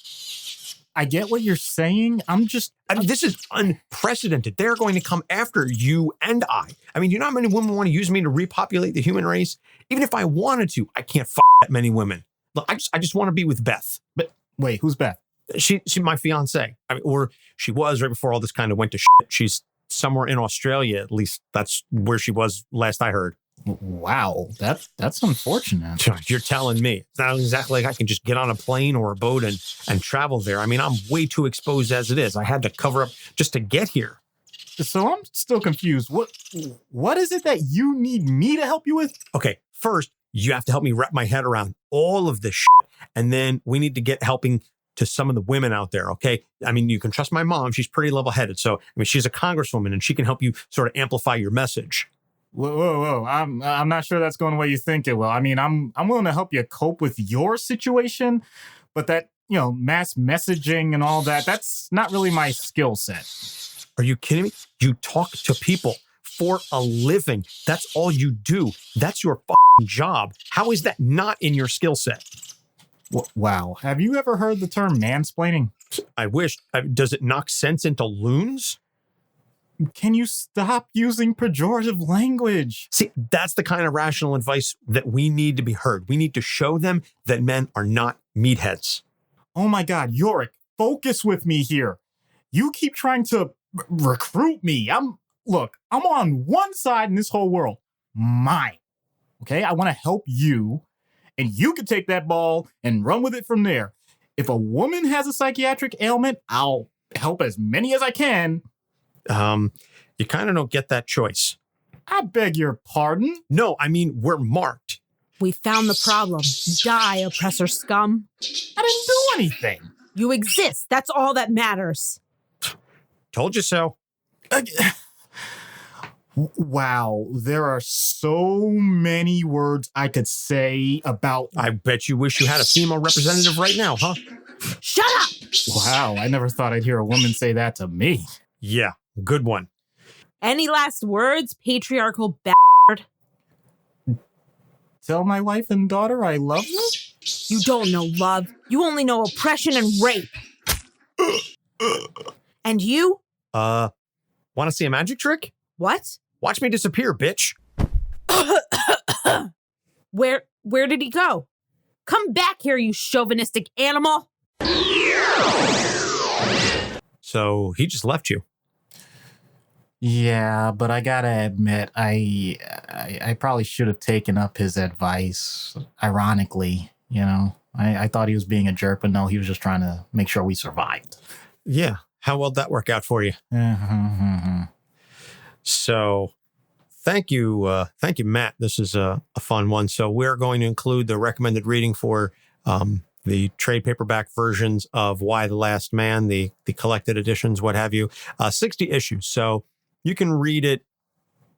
I get what you're saying. I mean, this is unprecedented. They're going to come after you and I. I mean, you know how many women want to use me to repopulate the human race? Even if I wanted to, I can't that many women. Look, I just want to be with Beth. But wait, who's Beth? She my fiance. I mean, or she was right before all this kind of went to shit. She's somewhere in Australia. At least that's where she was last I heard. Wow, that's unfortunate. You're telling me. It's not exactly like I can just get on a plane or a boat and travel there. I mean, I'm way too exposed as it is. I had to cover up just to get here. So I'm still confused. What is it that you need me to help you with? Okay, first, you have to help me wrap my head around all of this shit. And then we need to get helping to some of the women out there, okay? I mean, you can trust my mom. She's pretty level-headed. So, I mean, she's a congresswoman and she can help you sort of amplify your message. Whoa. I'm not sure that's going the way you think it will. I mean, I'm willing to help you cope with your situation, but that, mass messaging and all that's not really my skill set. Are you kidding me? You talk to people for a living. That's all you do. That's your job. How is that not in your skill set? Wow. Have you ever heard the term mansplaining? I wish. Does it knock sense into loons? Can you stop using pejorative language? See, that's the kind of rational advice that we need to be heard. We need to show them that men are not meatheads. Oh my God, Yorick, focus with me here. You keep trying to recruit me. I'm on one side in this whole world. Mine. Okay, I want to help you, and you can take that ball and run with it from there. If a woman has a psychiatric ailment, I'll help as many as I can. You kind of don't get that choice. I beg your pardon? No, I mean, we're marked. We found the problem. Die, oppressor scum. I didn't do anything. You exist. That's all that matters. Told you so. Wow, there are so many words I could say about... I bet you wish you had a female representative right now, huh? Shut up! Wow, I never thought I'd hear a woman say that to me. Yeah, good one. Any last words, patriarchal bastard? Tell my wife and daughter I love them? You don't know love. You only know oppression and rape. And you? Want to see a magic trick? What? Watch me disappear, bitch. Where did he go? Come back here, you chauvinistic animal. So he just left you. Yeah, but I gotta admit, I probably should have taken up his advice. Ironically, I thought he was being a jerk, but no, he was just trying to make sure we survived. Yeah. How well did that work out for you? So thank you, Matt. This is a fun one. So we're going to include the recommended reading for the trade paperback versions of Why the Last Man, the collected editions, what have you, 60 issues. So you can read it,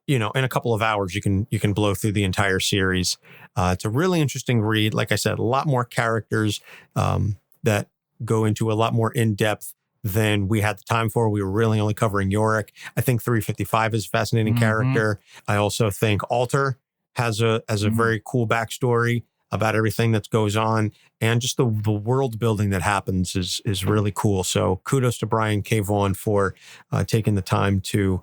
in a couple of hours. You can blow through the entire series. It's a really interesting read. Like I said, a lot more characters that go into a lot more in depth than we had the time for. We were really only covering Yorick. I think 355 is a fascinating character. I also think Alter has a very cool backstory about everything that goes on, and just the world building that happens is really cool. So kudos to Brian K. Vaughan for taking the time to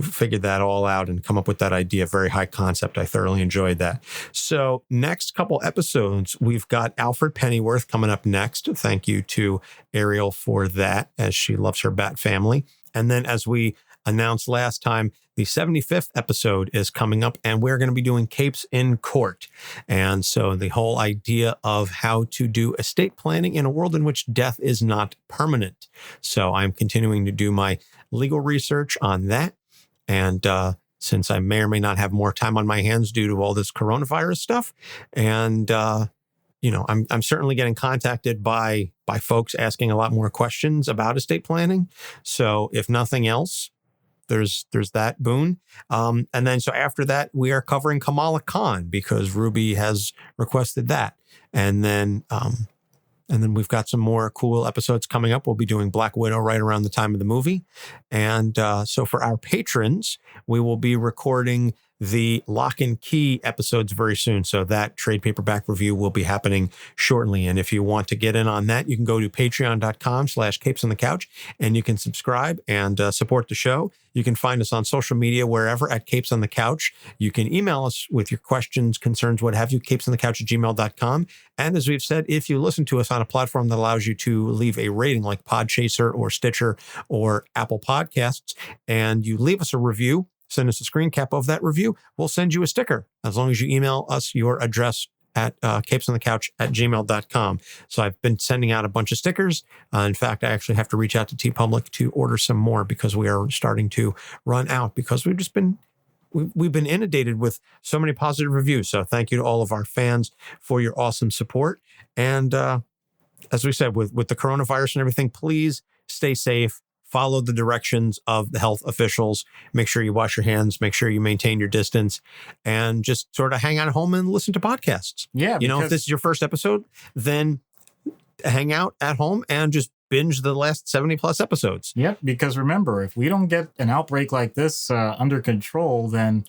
figure that all out and come up with that idea. Very high concept. I thoroughly enjoyed that. So next couple episodes, we've got Alfred Pennyworth coming up next. Thank you to Ariel for that, as she loves her Bat family. And then, as we announced last time, the 75th episode is coming up, and we're going to be doing Capes in Court. And so the whole idea of how to do estate planning in a world in which death is not permanent. So I'm continuing to do my legal research on that. And since I may or may not have more time on my hands due to all this coronavirus stuff, and I'm certainly getting contacted by folks asking a lot more questions about estate planning. So if nothing else, there's that boon. And then so after that, we are covering Kamala Khan because Ruby has requested that. And then we've got some more cool episodes coming up. We'll be doing Black Widow right around the time of the movie. And so for our patrons, we will be recording the Lock and Key episodes very soon. So that trade paperback review will be happening shortly. And if you want to get in on that, you can go to patreon.com/Capes on the Couch, and you can subscribe and support the show. You can find us on social media wherever at Capes on the Couch. You can email us with your questions, concerns, what have you, capesonthecouch@gmail.com. And as we've said, if you listen to us on a platform that allows you to leave a rating like Podchaser or Stitcher or Apple Podcasts, and you leave us a review, send us a screen cap of that review, we'll send you a sticker as long as you email us your address at capesonthecouch@gmail.com. So I've been sending out a bunch of stickers. In fact, I actually have to reach out to TeePublic to order some more because we are starting to run out because we've been inundated with so many positive reviews. So thank you to all of our fans for your awesome support. And as we said, with the coronavirus and everything, please stay safe. Follow the directions of the health officials. Make sure you wash your hands. Make sure you maintain your distance, and just sort of hang out at home and listen to podcasts. Yeah. If this is your first episode, then hang out at home and just binge the last 70 plus episodes. Yep. Because remember, if we don't get an outbreak like this under control, then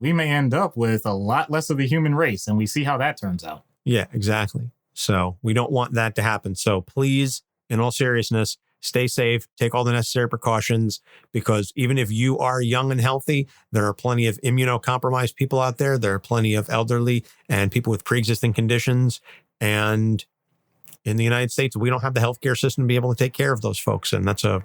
we may end up with a lot less of the human race, and we see how that turns out. Yeah, exactly. So we don't want that to happen. So please, in all seriousness, stay safe, take all the necessary precautions, because even if you are young and healthy, there are plenty of immunocompromised people out there. There are plenty of elderly and people with pre-existing conditions. And in the United States, we don't have the healthcare system to be able to take care of those folks. And that's a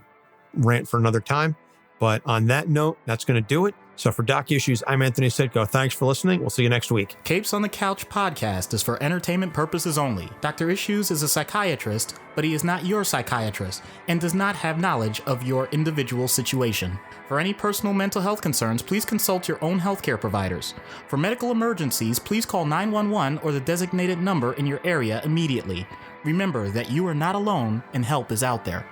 rant for another time. But on that note, that's going to do it. So for Doc Issues, I'm Anthony Sitko. Thanks for listening. We'll see you next week. Capes on the Couch podcast is for entertainment purposes only. Dr. Issues is a psychiatrist, but he is not your psychiatrist and does not have knowledge of your individual situation. For any personal mental health concerns, please consult your own healthcare providers. For medical emergencies, please call 911 or the designated number in your area immediately. Remember that you are not alone and help is out there.